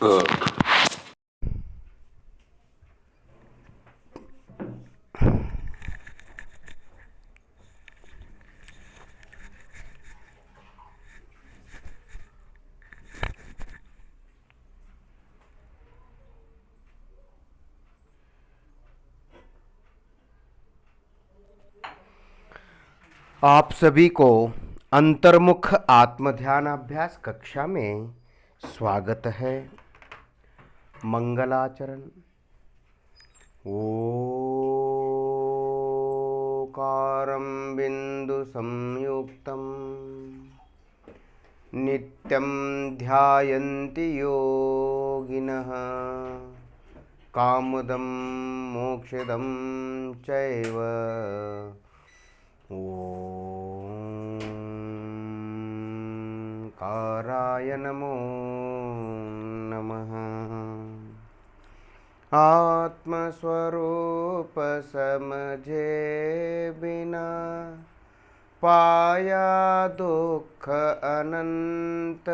आप सभी को अंतर्मुख आत्मध्यान अभ्यास कक्षा में स्वागत है। मंगलाचरण। ओकारं बिंदु संयुक्तं नित्यं ध्यायन्ति योगिनः कामदं मोक्षदं चैव। ओंकाराय नमो नमः। आत्मस्वरूप समझे बिना पाया दुख अनंत,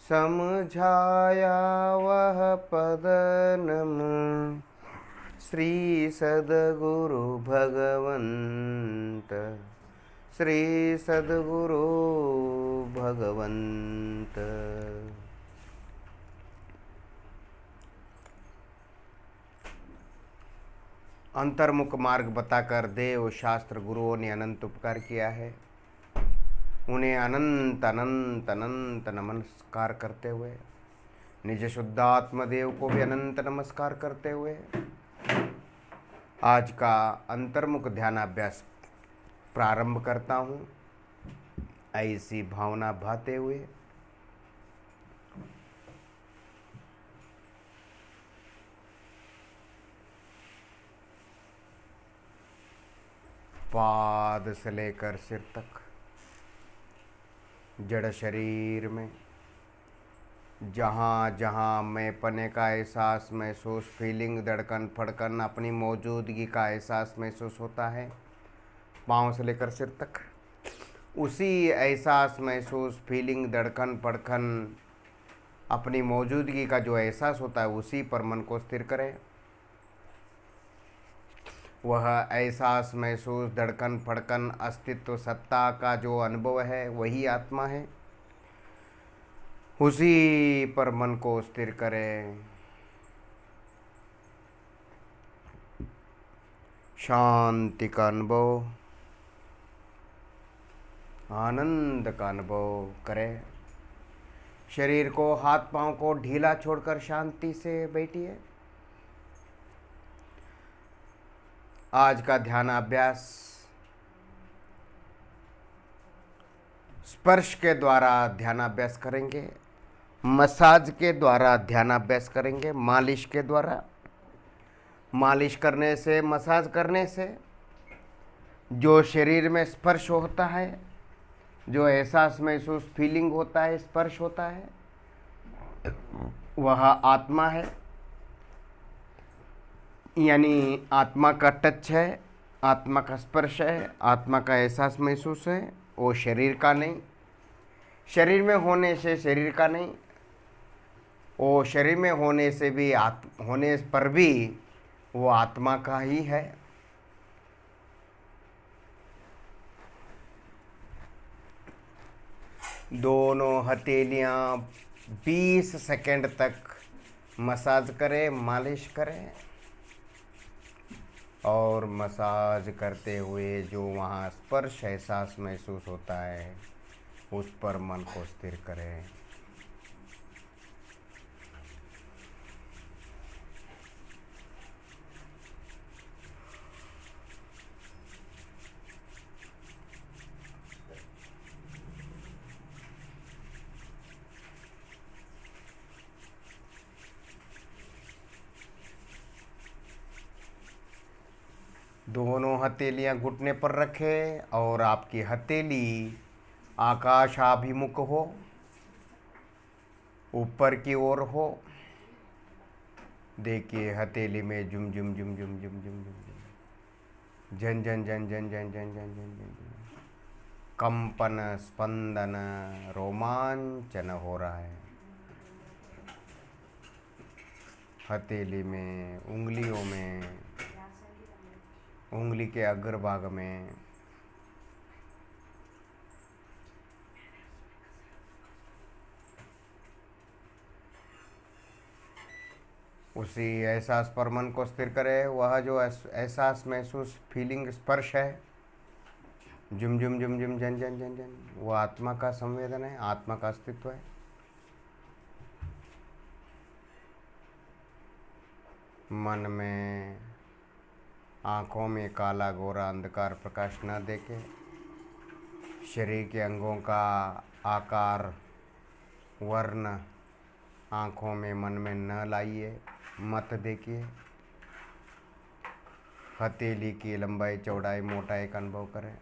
समझाया वह पद नम श्री सद्गुरु भगवंत, श्री सद्गुरु भगवंत। अंतर्मुख मार्ग बताकर देव शास्त्र गुरुओं ने अनंत उपकार किया है। उन्हें अनंत अनंत अनंत नमस्कार करते हुए, निज शुद्धात्म देव को भी अनंत नमस्कार करते हुए आज का अंतर्मुख ध्यानाभ्यास प्रारंभ करता हूँ। ऐसी भावना भाते हुए पाद से लेकर सिर तक जड़ शरीर में जहाँ जहाँ मैं पने का एहसास महसूस, फीलिंग, धड़कन फड़कन, अपनी मौजूदगी का एहसास महसूस होता है, पाँव से लेकर सिर तक उसी एहसास महसूस, फीलिंग, धड़कन फड़कन, अपनी मौजूदगी का जो एहसास होता है उसी पर मन को स्थिर करें। वह एहसास महसूस, धड़कन फड़कन, अस्तित्व, सत्ता का जो अनुभव है वही आत्मा है। उसी पर मन को स्थिर करें। शांति का अनुभव, आनंद का अनुभव करें। शरीर को, हाथ पांव को ढीला छोड़कर शांति से बैठिए। आज का ध्यान अभ्यास स्पर्श के द्वारा ध्यानाभ्यास करेंगे, मसाज के द्वारा ध्यानाभ्यास करेंगे, मालिश के द्वारा। मालिश करने से, मसाज करने से जो शरीर में स्पर्श होता है, जो एहसास महसूस, फीलिंग होता है, स्पर्श होता है, वह आत्मा है। यानी आत्मा का टच है, आत्मा का स्पर्श है, आत्मा का एहसास महसूस है। वो शरीर का नहीं, शरीर में होने से शरीर का नहीं, वो शरीर में होने से भी होने पर भी वो आत्मा का ही है। दोनों हथेलियाँ 20 सेकंड तक मसाज करें, मालिश करें। और मसाज करते हुए जो वहाँ स्पर्श एहसास महसूस होता है उस पर मन को स्थिर करें। दोनों हथेलियां घुटने पर रखें और आपकी हथेली आकाशाभिमुख हो, ऊपर की ओर हो। देखिए हथेली में जुम जुम जुम जुम जुम जुम जुम झन झन झन झन झन झन झन झन झन कंपन, स्पंदन, रोमांचन हो रहा है। हथेली में, उंगलियों में, उंगली के अग्रभाग में, उसी एहसास पर मन को स्थिर करे। वह जो एहसास, महसूस, फीलिंग, स्पर्श है, जुम जुम जुम जुम जन जन जन जन, वो आत्मा का संवेदन है, आत्मा का अस्तित्व है। मन में, आँखों में काला गोरा अंधकार प्रकाश न देके, शरीर के अंगों का आकार, वर्ण आँखों में, मन में न लाइए, मत देखिए। हथेली की लंबाई, चौड़ाई, मोटाई का अनुभव करें।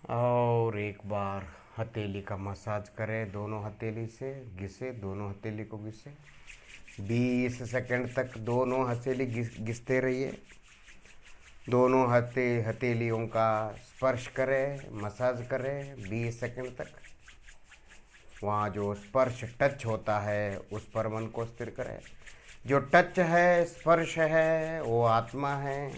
और एक बार हथेली का मसाज करें, दोनों हथेली से घिसे, दोनों हथेली को घिसे। 20 सेकंड तक दोनों हथेली घिसते रहिए। दोनों हथेलियों का स्पर्श करें, मसाज करें 20 सेकंड तक। वहाँ जो स्पर्श, टच होता है, उस पर मन को स्थिर करें। जो टच है, स्पर्श है, वो आत्मा है,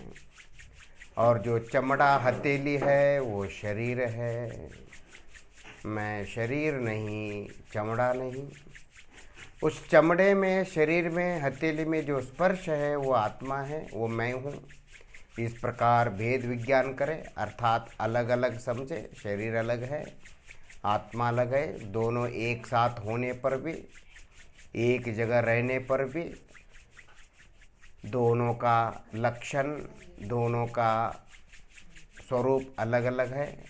और जो चमड़ा हथेली है वो शरीर है। मैं शरीर नहीं, चमड़ा नहीं। उस चमड़े में, शरीर में, हथेली में जो स्पर्श है वो आत्मा है, वो मैं हूँ। इस प्रकार भेद विज्ञान करें, अर्थात अलग अलग समझे। शरीर अलग है, आत्मा अलग है। दोनों एक साथ होने पर भी, एक जगह रहने पर भी, दोनों का लक्षण, दोनों का स्वरूप अलग अलग है।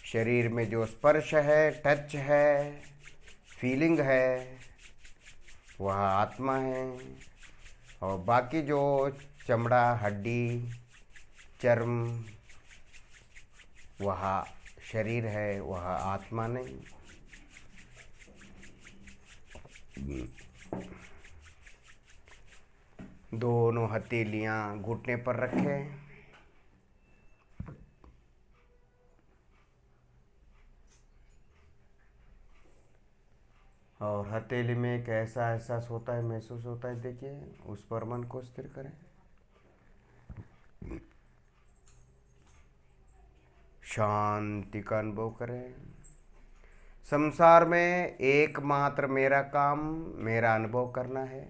शरीर में जो स्पर्श है, टच है, फीलिंग है, वह आत्मा है। और बाकी जो चमड़ा, हड्डी, चर्म, वह शरीर है, वह आत्मा नहीं। दोनों हथेलियाँ घुटने पर रखें। और हथेली में एक ऐसा एहसास होता है, महसूस होता है, देखिए, उस पर मन को स्थिर करें। शांति का अनुभव करें। संसार में एकमात्र मेरा काम, मेरा अनुभव करना है।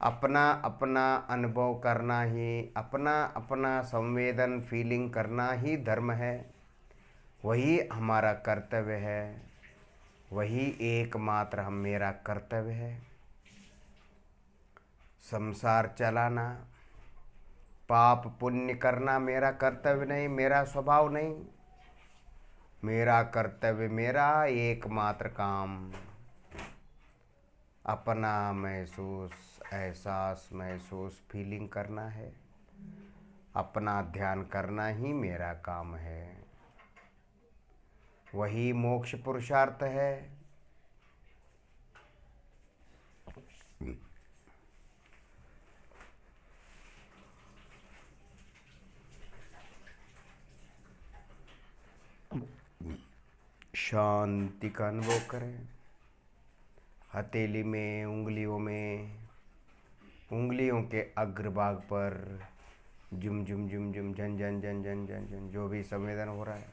अपना अपना अनुभव करना ही, अपना अपना संवेदन, फीलिंग करना ही धर्म है। वही हमारा कर्तव्य है, वही एकमात्र हम मेरा कर्तव्य है। संसार चलाना, पाप पुण्य करना मेरा कर्तव्य नहीं, मेरा स्वभाव नहीं। मेरा कर्तव्य, मेरा एकमात्र काम अपना महसूस, एहसास, महसूस, फीलिंग करना है। अपना ध्यान करना ही मेरा काम है। वही मोक्ष पुरुषार्थ है। शांति का अनुभव करें। हथेली में, उंगलियों के अग्रभाग पर जुम जुम जुम जुम झन झन झन झन झन झन जो भी संवेदन हो रहा है,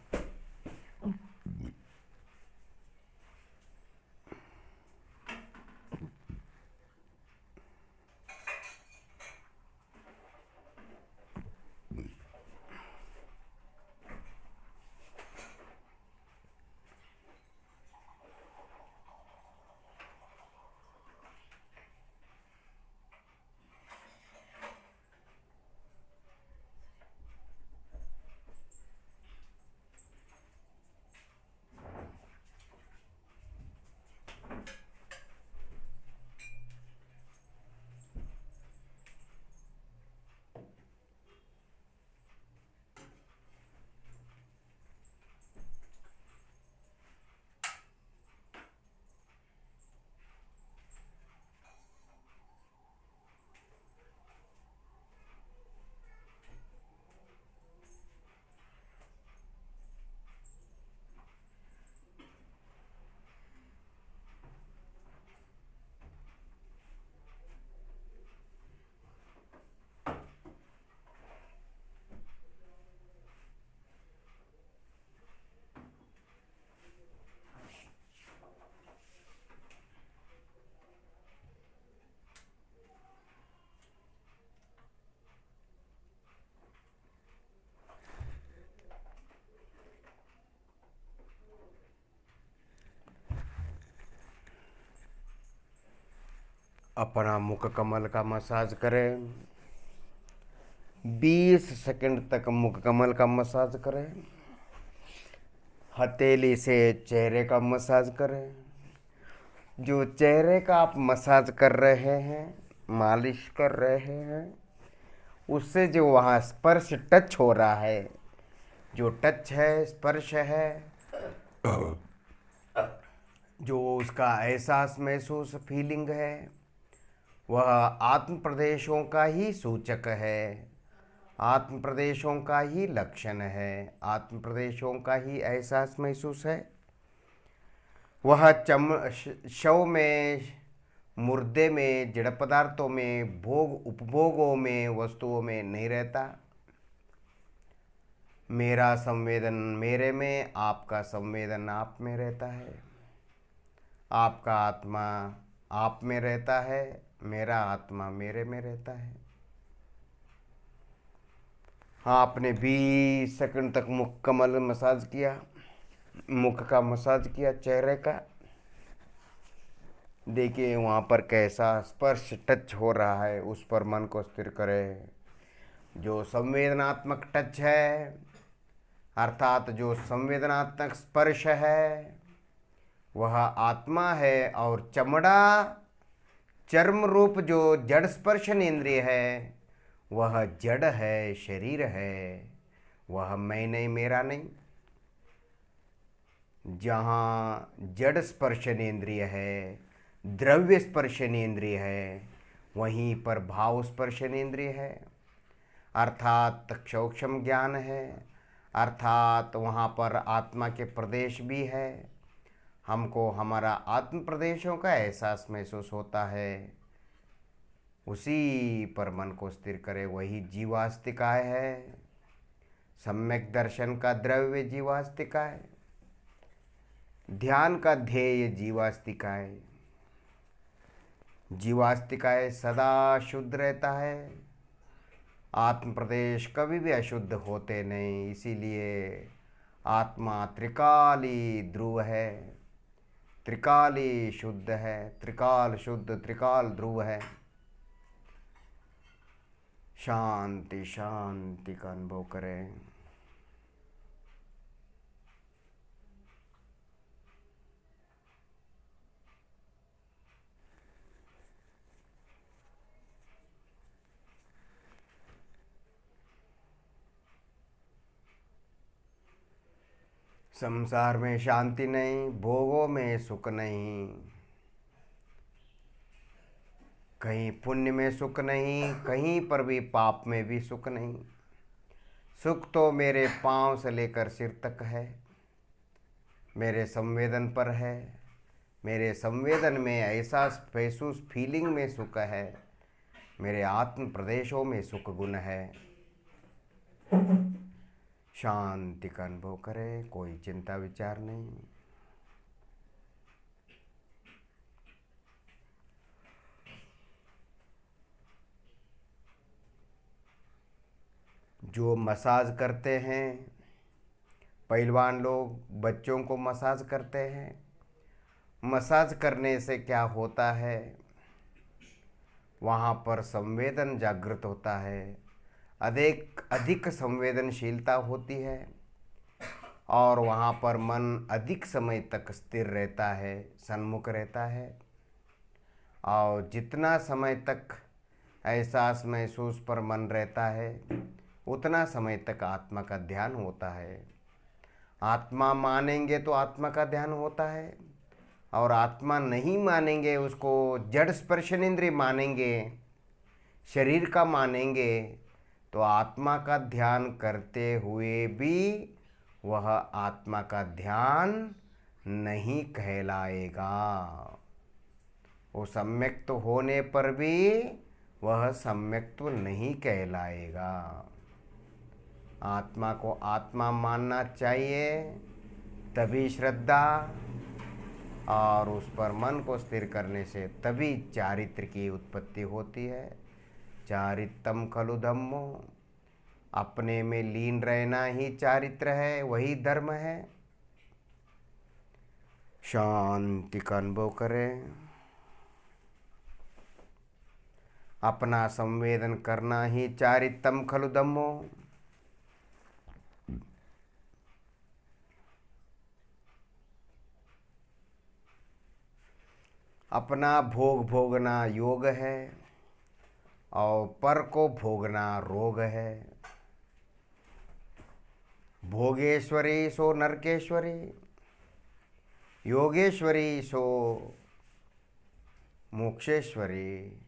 अपना मुख कमल का मसाज करें। 20 सेकंड तक मुख कमल का मसाज करें। हथेली से चेहरे का मसाज करें। जो चेहरे का आप मसाज कर रहे हैं, मालिश कर रहे हैं, उससे जो वहाँ स्पर्श टच हो रहा है, जो टच है, स्पर्श है, जो उसका एहसास, महसूस, फीलिंग है, वह आत्म प्रदेशों का ही सूचक है, आत्म प्रदेशों का ही लक्षण है, आत्म प्रदेशों का ही एहसास, महसूस है। वह शव में, मुर्दे में, जड़ पदार्थों में, भोग उपभोगों में, वस्तुओं में नहीं रहता। मेरा संवेदन मेरे में, आपका संवेदन आप में रहता है। आपका आत्मा आप में रहता है, मेरा आत्मा मेरे में रहता है। हाँ, आपने 20 सेकंड तक मुख कमल मसाज किया, मुख का मसाज किया, चेहरे का। देखिए वहाँ पर कैसा स्पर्श टच हो रहा है, उस पर मन को स्थिर करें। जो संवेदनात्मक टच है, अर्थात जो संवेदनात्मक स्पर्श है, वह आत्मा है। और चमड़ा, चर्म रूप जो जड़ स्पर्शन इंद्रिय है, वह जड़ है, शरीर है, वह मैं नहीं, मेरा नहीं। जहाँ जड़ स्पर्शनेंद्रिय है, द्रव्य स्पर्शनेंद्रिय है, वहीं पर भाव स्पर्शनेंद्रिय है, अर्थात सूक्ष्म ज्ञान है, अर्थात वहाँ पर आत्मा के प्रदेश भी है। हमको हमारा आत्म प्रदेशों का एहसास महसूस होता है। उसी पर मन को स्थिर करे, वही जीवास्तिकाय है। सम्यक दर्शन का द्रव्य जीवास्तिकाय, ध्यान का ध्येय जीवास्तिकाय। जीवास्तिकाय सदा शुद्ध रहता है। आत्म प्रदेश कभी भी अशुद्ध होते नहीं, इसीलिए आत्मा त्रिकाली ध्रुव है, त्रिकाली शुद्ध है, त्रिकाल शुद्ध, त्रिकाल ध्रुव है। शांति शांति का अनुभव करें। संसार में शांति नहीं, भोगों में सुख नहीं, कहीं पुण्य में सुख नहीं, कहीं पर भी पाप में भी सुख नहीं। सुख तो मेरे पांव से लेकर सिर तक है। मेरे संवेदन पर है, मेरे संवेदन में ऐसा महसूस फीलिंग में सुख है, मेरे आत्म प्रदेशों में सुख गुण है। शांति का अनुभव करें, कोई चिंता विचार नहीं। जो मसाज करते हैं, पहलवान लोग बच्चों को मसाज करते हैं, मसाज करने से क्या होता है, वहाँ पर संवेदन जागृत होता है, अधिक अधिक संवेदनशीलता होती है और वहाँ पर मन अधिक समय तक स्थिर रहता है, सन्मुख रहता है। और जितना समय तक एहसास महसूस पर मन रहता है, उतना समय तक आत्मा का ध्यान होता है। आत्मा मानेंगे तो आत्मा का ध्यान होता है, और आत्मा नहीं मानेंगे, उसको जड़ स्पर्शनेंद्रिय मानेंगे, शरीर का मानेंगे, तो आत्मा का ध्यान करते हुए भी वह आत्मा का ध्यान नहीं कहलाएगा। वो सम्यक्त्व होने पर भी वह सम्यक्त्व नहीं कहलाएगा। आत्मा को आत्मा मानना चाहिए, तभी श्रद्धा और उस पर मन को स्थिर करने से तभी चारित्र की उत्पत्ति होती है। चारित्रम खलु धम्मो, अपने में लीन रहना ही चारित्र है, वही धर्म है। शांति का अनुभव करें। अपना संवेदन करना ही चारित्रम खलु धम्मो। अपना भोग भोगना योग है और पर को भोगना रोग है। भोगेश्वरी सो नरकेश्वरी, योगेश्वरी सो मोक्षेश्वरी।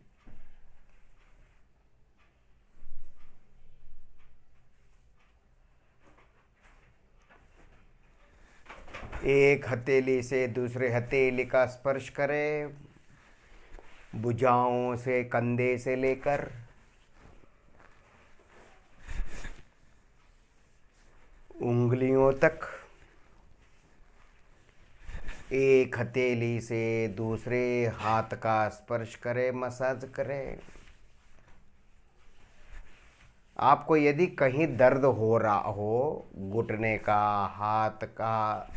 एक हथेली से दूसरे हथेली का स्पर्श करें, भुजाओं से कंधे से लेकर उंगलियों तक। एक हथेली से दूसरे हाथ का स्पर्श करें, मसाज करें। आपको यदि कहीं दर्द हो रहा हो, घुटने का, हाथ का,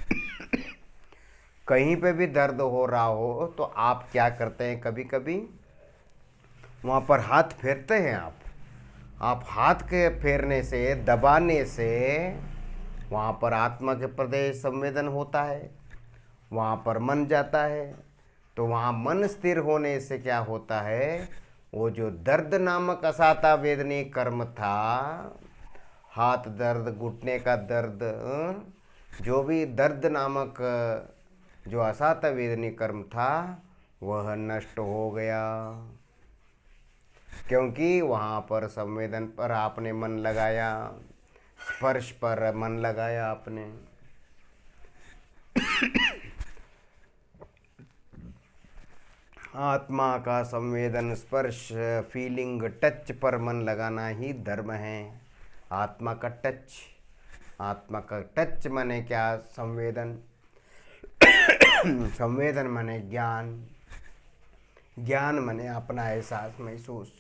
कहीं पे भी दर्द हो रहा हो, तो आप क्या करते हैं, कभी कभी वहाँ पर हाथ फेरते हैं। आप हाथ के फेरने से, दबाने से वहाँ पर आत्मा के प्रदेश संवेदन होता है, वहाँ पर मन जाता है। तो वहाँ मन स्थिर होने से क्या होता है, वो जो दर्द नामक असाता वेदनी कर्म था, हाथ दर्द, घुटने का दर्द, जो भी दर्द नामक जो असाता वेदनी कर्म था, वह नष्ट हो गया। क्योंकि वहाँ पर संवेदन पर आपने मन लगाया, स्पर्श पर मन लगाया आपने। आत्मा का संवेदन, स्पर्श, फीलिंग, टच पर मन लगाना ही धर्म है। आत्मा का टच, आत्मा का टच माने क्या, संवेदन। संवेदन माने ज्ञान, ज्ञान माने अपना एहसास महसूस।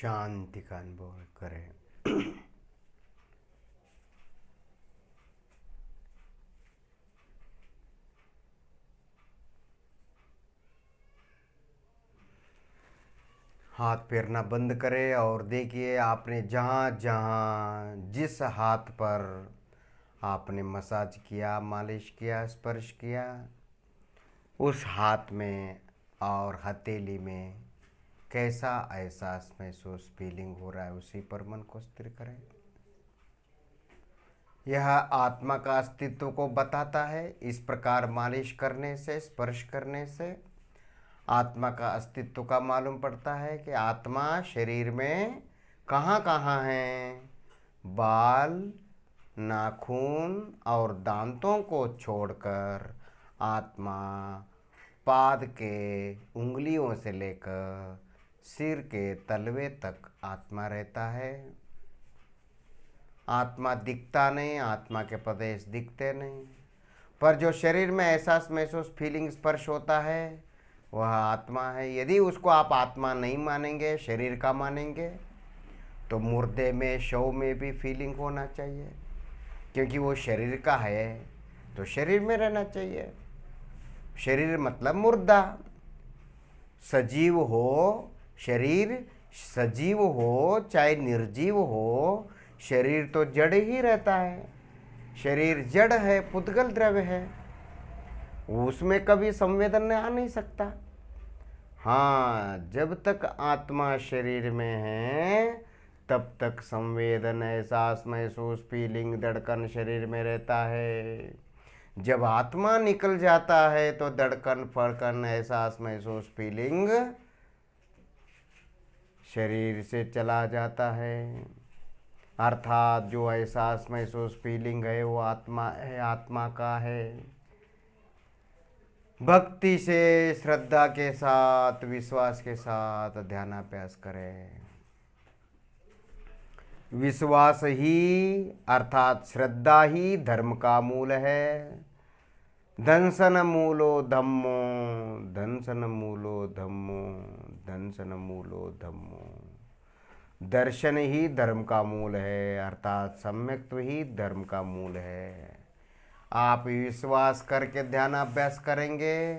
शांति का अनुभव करें। हाथ फेरना बंद करें और देखिए आपने जहाँ जहाँ जिस हाथ पर आपने मसाज किया, मालिश किया, स्पर्श किया, उस हाथ में और हथेली में कैसा एहसास महसूस फीलिंग हो रहा है, उसी पर मन को स्थिर करें। यह आत्मा का अस्तित्व को बताता है। इस प्रकार मालिश करने से, स्पर्श करने से आत्मा का अस्तित्व का मालूम पड़ता है कि आत्मा शरीर में कहाँ कहाँ है। बाल, नाखून और दांतों को छोड़कर आत्मा पाद के उंगलियों से लेकर सिर के तलवे तक आत्मा रहता है। आत्मा दिखता नहीं, आत्मा के प्रदेश दिखते नहीं, पर जो शरीर में एहसास महसूस फीलिंग स्पर्श होता है वह आत्मा है। यदि उसको आप आत्मा नहीं मानेंगे, शरीर का मानेंगे, तो मुर्दे में, शव में भी फीलिंग होना चाहिए, क्योंकि वो शरीर का है तो शरीर में रहना चाहिए। शरीर मतलब मुर्दा। सजीव हो शरीर, सजीव हो चाहे निर्जीव हो, शरीर तो जड़ ही रहता है। शरीर जड़ है, पुद्गल द्रव्य है, उसमें कभी संवेदन आ नहीं सकता। हाँ, जब तक आत्मा शरीर में है तब तक संवेदन, एहसास महसूस, फीलिंग, धड़कन शरीर में रहता है। जब आत्मा निकल जाता है तो धड़कन, फड़कन, एहसास महसूस, फीलिंग शरीर से चला जाता है। अर्थात जो एहसास महसूस फीलिंग है वो आत्मा है, आत्मा का है। भक्ति से, श्रद्धा के साथ, विश्वास के साथ ध्यानाभ्यास करें। विश्वास ही अर्थात श्रद्धा ही धर्म का मूल है। दंसन मूलो धम्मो, दंसन मूलो धम्मो, दंसन मूलो धम्मो। दर्शन ही धर्म का मूल है, अर्थात सम्यक्त्व ही धर्म का मूल है। आप विश्वास करके ध्यानाभ्यास करेंगे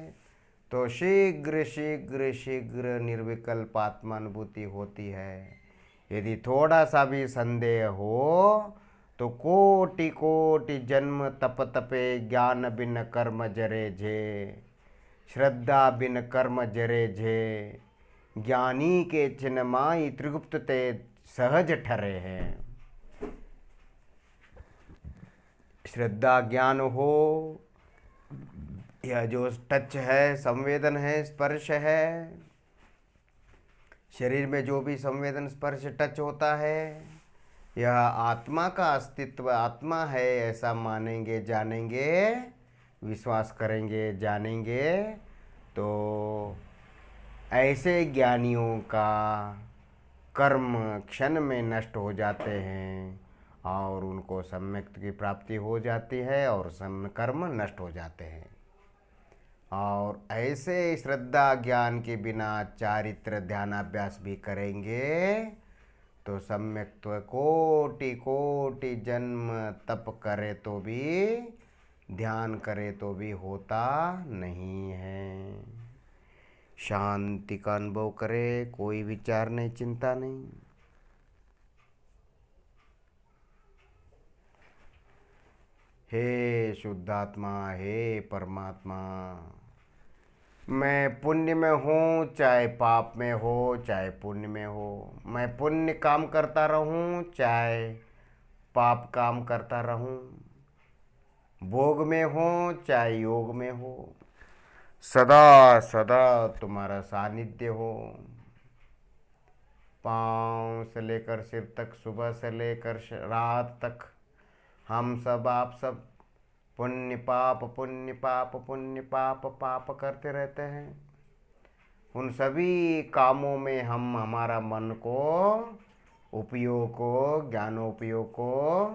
तो शीघ्र शीघ्र शीघ्र निर्विकल्प आत्मानुभूति होती है। यदि थोड़ा सा भी संदेह हो तो कोटि कोटि जन्म तप तपे, ज्ञान बिन कर्म जरे जे, श्रद्धा बिन कर्म जरे जे, ज्ञानी के चिन्ह माई त्रिगुप्त ते सहज ठरे हैं। श्रद्धा ज्ञान हो, यह जो टच है, संवेदन है, स्पर्श है, शरीर में जो भी संवेदन, स्पर्श, टच होता है, यह आत्मा का अस्तित्व, आत्मा है ऐसा मानेंगे, जानेंगे, विश्वास करेंगे, जानेंगे, तो ऐसे ज्ञानियों का कर्म क्षण में नष्ट हो जाते हैं और उनको सम्यक्त की प्राप्ति हो जाती है और कर्म नष्ट हो जाते हैं। और ऐसे श्रद्धा ज्ञान के बिना चारित्र ध्यानाभ्यास भी करेंगे तो सम्यक्त्व कोटि कोटि जन्म तप करे तो भी, ध्यान करे तो भी होता नहीं है। शांति का अनुभव करे, कोई विचार नहीं, चिंता नहीं। हे शुद्धात्मा, हे परमात्मा, मैं पुण्य में हूँ चाहे पाप में हो, चाहे पुण्य में हो, मैं पुण्य काम करता रहूँ चाहे पाप काम करता रहूँ, भोग में हो चाहे योग में हो, सदा सदा तुम्हारा सानिध्य हो। पाँव से लेकर सिर तक, सुबह से लेकर रात तक हम सब, आप सब पुण्य पाप, पुण्य पाप, पुण्य पाप, पाप करते रहते हैं। उन सभी कामों में हम हमारा मन को, उपयोग को, ज्ञानोपयोग को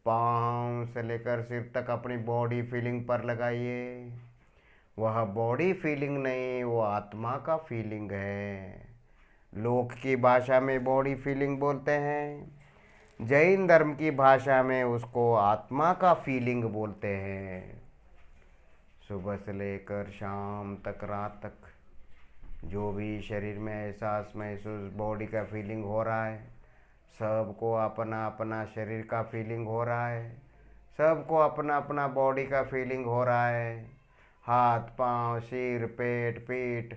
पाँव से लेकर सिर तक अपनी बॉडी फीलिंग पर लगाइए। वह बॉडी फीलिंग नहीं, वो आत्मा का फीलिंग है। लोक की भाषा में बॉडी फीलिंग बोलते हैं, जैन धर्म की भाषा में उसको आत्मा का फीलिंग बोलते हैं। सुबह से लेकर शाम तक, रात तक जो भी शरीर में एहसास महसूस बॉडी का फीलिंग हो रहा है, सबको अपना अपना शरीर का फीलिंग हो रहा है, सबको अपना अपना बॉडी का फीलिंग हो रहा है। हाथ पाँव सिर पेट पीठ,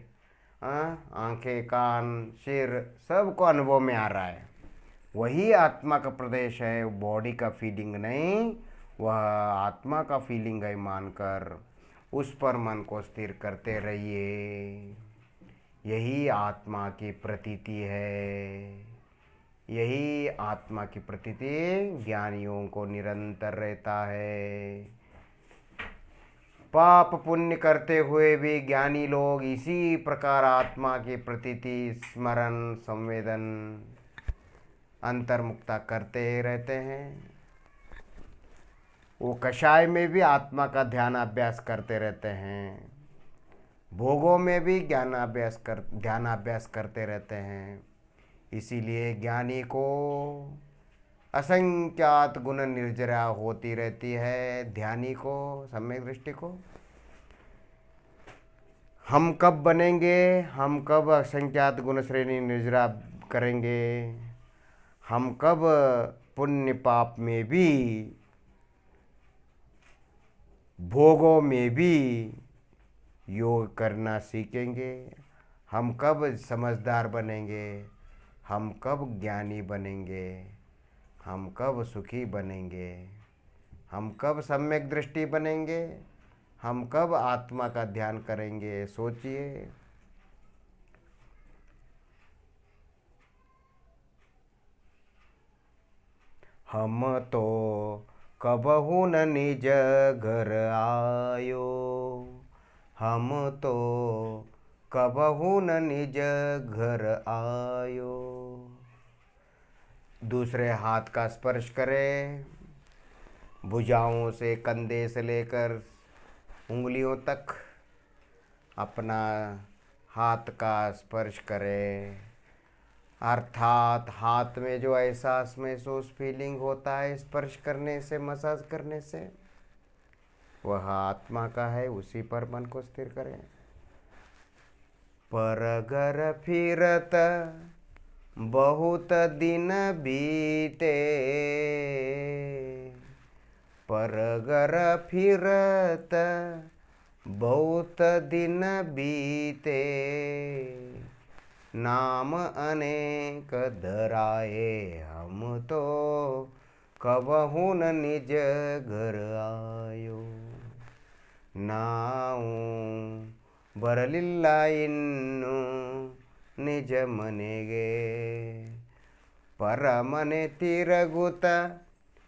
आंखें कान सिर, सबको अनुभव में आ रहा है। वही आत्मा का प्रदेश है, बॉडी का फीलिंग नहीं, वह आत्मा का फीलिंग है मानकर उस पर मन को स्थिर करते रहिए। यही आत्मा की प्रतीति है, यही आत्मा की प्रतीति ज्ञानियों को निरंतर रहता है। पाप पुण्य करते हुए भी ज्ञानी लोग इसी प्रकार आत्मा की प्रतीति स्मरण संवेदन अंतर्मुक्ता करते रहते हैं। वो कषाय में भी आत्मा का ध्यान अभ्यास करते रहते हैं, भोगों में भी ध्यानाभ्यास करते रहते हैं। इसीलिए ज्ञानी को असंख्यात गुण निर्जरा होती रहती है, ध्यानी को सम्यक दृष्टि को। हम कब बनेंगे, हम कब असंख्यात गुण श्रेणी निर्जरा करेंगे, हम कब पुण्य पाप में भी भोगों में भी योग करना सीखेंगे, हम कब समझदार बनेंगे, हम कब ज्ञानी बनेंगे, हम कब सुखी बनेंगे, हम कब सम्यक दृष्टि बनेंगे, हम कब आत्मा का ध्यान करेंगे। सोचिए। हम तो कबहू न निज घर आयो, हम तो कबहू न निज घर आयो। दूसरे हाथ का स्पर्श करें, भुजाओं से कंधे से लेकर उंगलियों तक अपना हाथ का स्पर्श करें। अर्थात हाथ में जो एहसास महसूस फीलिंग होता है स्पर्श करने से, मसाज करने से, वह आत्मा का है, उसी पर मन को स्थिर करें। परगर फिरत बहुत दिन बीते, परगर फिरत बहुत दिन बीते, नाम अनेक धराए, हम तो कबहू न निज घर आयो। नाऊ बरलिल्ला इन्नु निज मನೆಗೆ, ಪರಮನೆ ತಿರಗುತ್ತ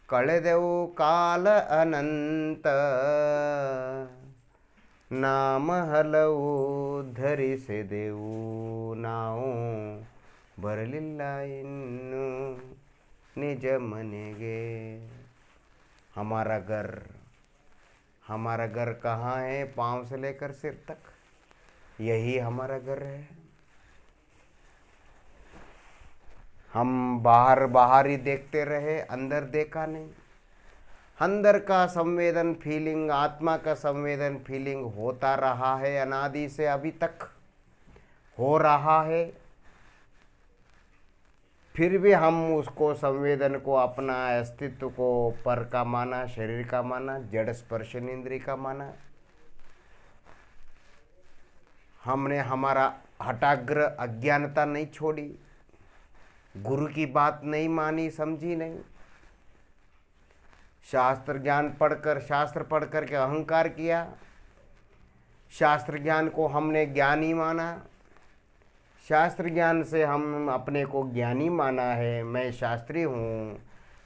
ಕಳೆದೆವು ಕಾಲ ಅನಂತ, ನಾಮ ಹಲವು ಧರಿಸಿದೆವು ನಾವು, ಬರಲಿಲ್ಲ ಇನ್ನು ನಿಜ ಮನೆಗೆ। हमारा घर कहाँ है? पाँव से लेकर सिर तक, यही हमारा घर है। हम बाहर ही देखते रहे, अंदर देखा नहीं। अंदर का संवेदन फीलिंग, आत्मा का संवेदन फीलिंग होता रहा है, अनादि से अभी तक हो रहा है। फिर भी हम उसको संवेदन को, अपना अस्तित्व को पर का माना, शरीर का माना, जड़ स्पर्शन इंद्रिय का माना। हमने हमारा हठाग्र अज्ञानता नहीं छोड़ी, गुरु की बात नहीं मानी, समझी नहीं। शास्त्र पढ़ कर के अहंकार किया, शास्त्र ज्ञान को हमने ज्ञानी माना, शास्त्र ज्ञान से हम अपने को ज्ञानी माना है। मैं शास्त्री हूँ,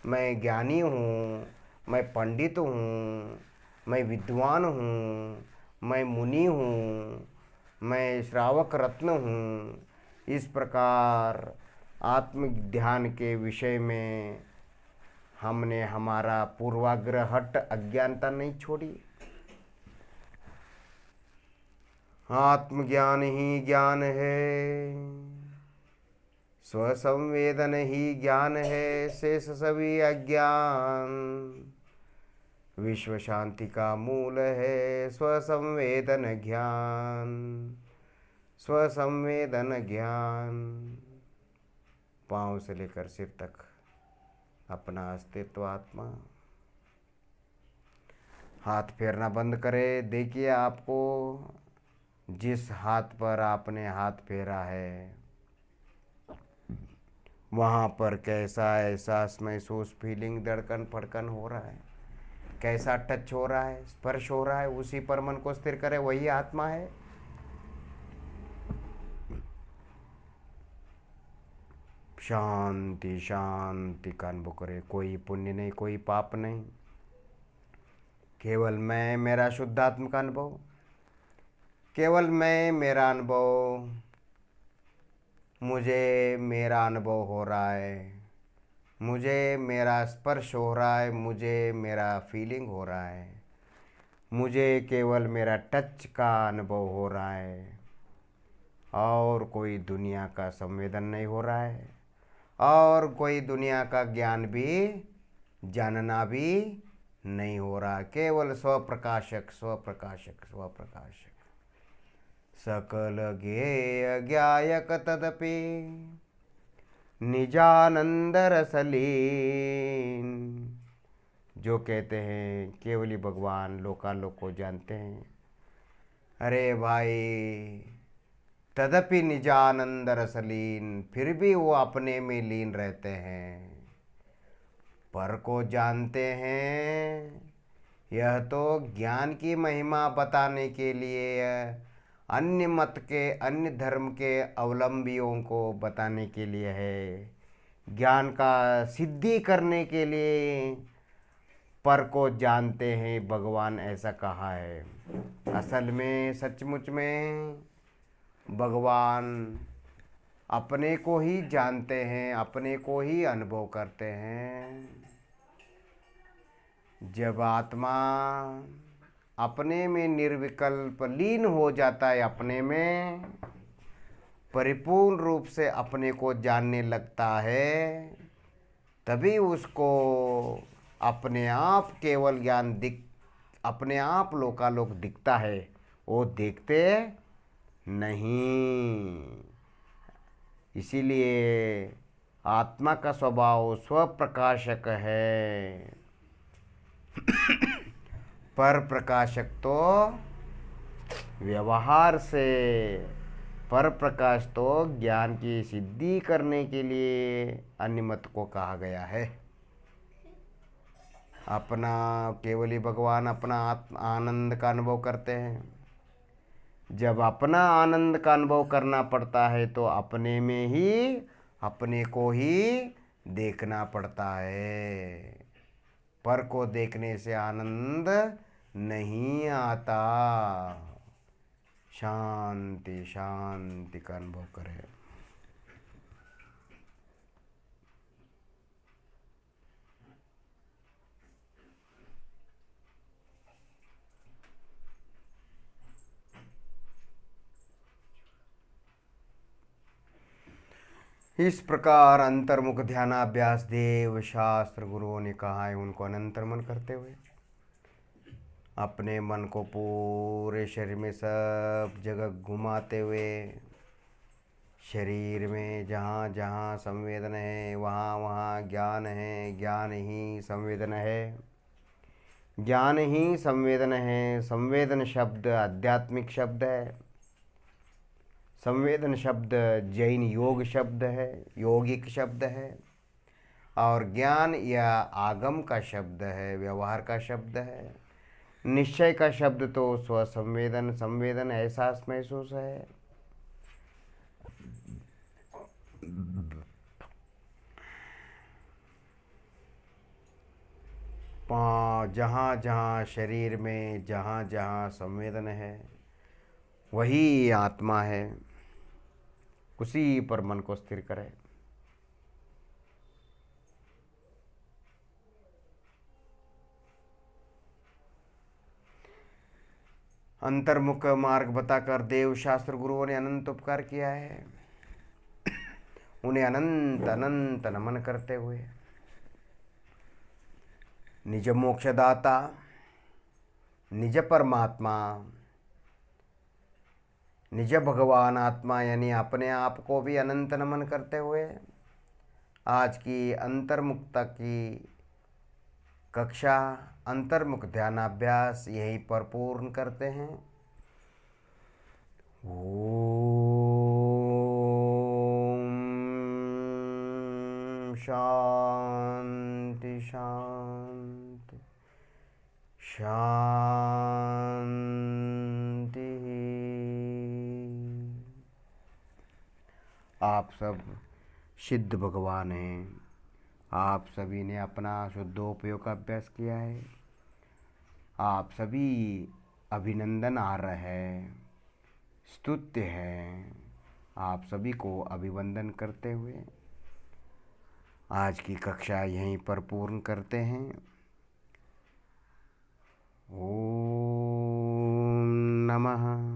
मैं ज्ञानी हूँ, मैं पंडित हूँ, मैं विद्वान हूँ, मैं मुनि हूँ, मैं श्रावक रत्न हूँ। इस प्रकार आत्म ध्यान के विषय में हमने हमारा पूर्वाग्रह हट अज्ञानता नहीं छोड़ी। आत्मज्ञान ही ज्ञान है, स्वसंवेदन ही ज्ञान है, शेष सभी अज्ञान। विश्व शांति का मूल है स्वसंवेदन ज्ञान, स्वसंवेदन ज्ञान। पाँव से लेकर सिर तक अपना अस्तित्व आत्मा। हाथ फेरना बंद करें। देखिए आपको जिस हाथ पर आपने हाथ फेरा है वहाँ पर कैसा एहसास महसूस, फीलिंग, धड़कन फड़कन हो रहा है, कैसा टच हो रहा है, स्पर्श हो रहा है, उसी पर मन को स्थिर करें। वही आत्मा है। शांति शांति का अनुभव करें। कोई पुण्य नहीं, कोई पाप नहीं, केवल मैं, मेरा शुद्धात्म का अनुभव, केवल मैं, मेरा अनुभव। मुझे मेरा अनुभव हो रहा है, मुझे मेरा स्पर्श हो रहा है, मुझे मेरा फीलिंग हो रहा है, मुझे केवल मेरा टच का अनुभव हो रहा है, और कोई दुनिया का संवेदन नहीं हो रहा है, और कोई दुनिया का ज्ञान भी, जानना भी नहीं हो रहा। केवल स्वप्रकाशक स्वप्रकाशक स्वप्रकाशक। सकल ज्ञेय ज्ञायक तदपि निजानंद रसलीन। जो कहते हैं केवली भगवान लोकालोक को जानते हैं। अरे भाई, तदपि निजानंद रसलीन, फिर भी वो अपने में लीन रहते हैं। पर को जानते हैं। यह तो ज्ञान की महिमा बताने के लिए, अन्य मत के, अन्य धर्म के अवलंबियों को बताने के लिए है, ज्ञान का सिद्धि करने के लिए। पर को जानते हैं भगवान ऐसा कहा है। असल में सचमुच में भगवान अपने को ही जानते हैं, अपने को ही अनुभव करते हैं। जब आत्मा अपने में निर्विकल्प लीन हो जाता है, अपने में परिपूर्ण रूप से अपने को जानने लगता है, तभी उसको अपने आप केवल ज्ञान अपने आप लोकालोक दिखता है। वो देखते नहीं। इसीलिए आत्मा का स्वभाव स्वप्रकाशक है। पर प्रकाशक तो व्यवहार से, पर प्रकाश तो ज्ञान की सिद्धि करने के लिए अन्य मत को कहा गया है। अपना केवली भगवान अपना आनंद का अनुभव करते हैं। जब अपना आनंद का अनुभव करना पड़ता है तो अपने में ही अपने को ही देखना पड़ता है। पर को देखने से आनंद नहीं आता। शांति शांति का अनुभव करें। इस प्रकार अंतर्मुख ध्यानाभ्यास देव शास्त्र गुरुओं ने कहा है, उनको अनंतर्मन करते हुए अपने मन को पूरे शरीर में सब जगह घुमाते हुए, शरीर में जहाँ जहाँ संवेदन है वहाँ वहाँ ज्ञान है, ज्ञान ही संवेदन है, ज्ञान ही संवेदन है। संवेदन शब्द आध्यात्मिक शब्द है। संवेदन शब्द जैन योग शब्द है, यौगिक शब्द है। और ज्ञान यह आगम का शब्द है, व्यवहार का शब्द है। निश्चय का शब्द तो स्वसंवेदन, संवेदन, एहसास महसूस है। जहाँ जहाँ शरीर में जहाँ जहाँ संवेदन है वही आत्मा है। उसी पर मन को स्थिर करें। अंतर्मुख मार्ग बताकर देव शास्त्र गुरुओं ने अनंत उपकार किया है। उन्हें अनंत अनंत नमन करते हुए निज मोक्षदाता, निज परमात्मा, निज भगवान आत्मा यानी अपने आप को भी अनंत नमन करते हुए आज की अंतर्मुखता की कक्षा अंतर्मुख ध्यानाभ्यास यही पर पूर्ण करते हैं। ओम शांति शांति शांति। आप सब सिद्ध भगवान हैं। आप सभी ने अपना शुद्धोपयोग का अभ्यास किया है। आप सभी अभिनंदनार्ह है, स्तुत्य है। आप सभी को अभिवंदन करते हुए आज की कक्षा यहीं पर पूर्ण करते हैं। ओम नमः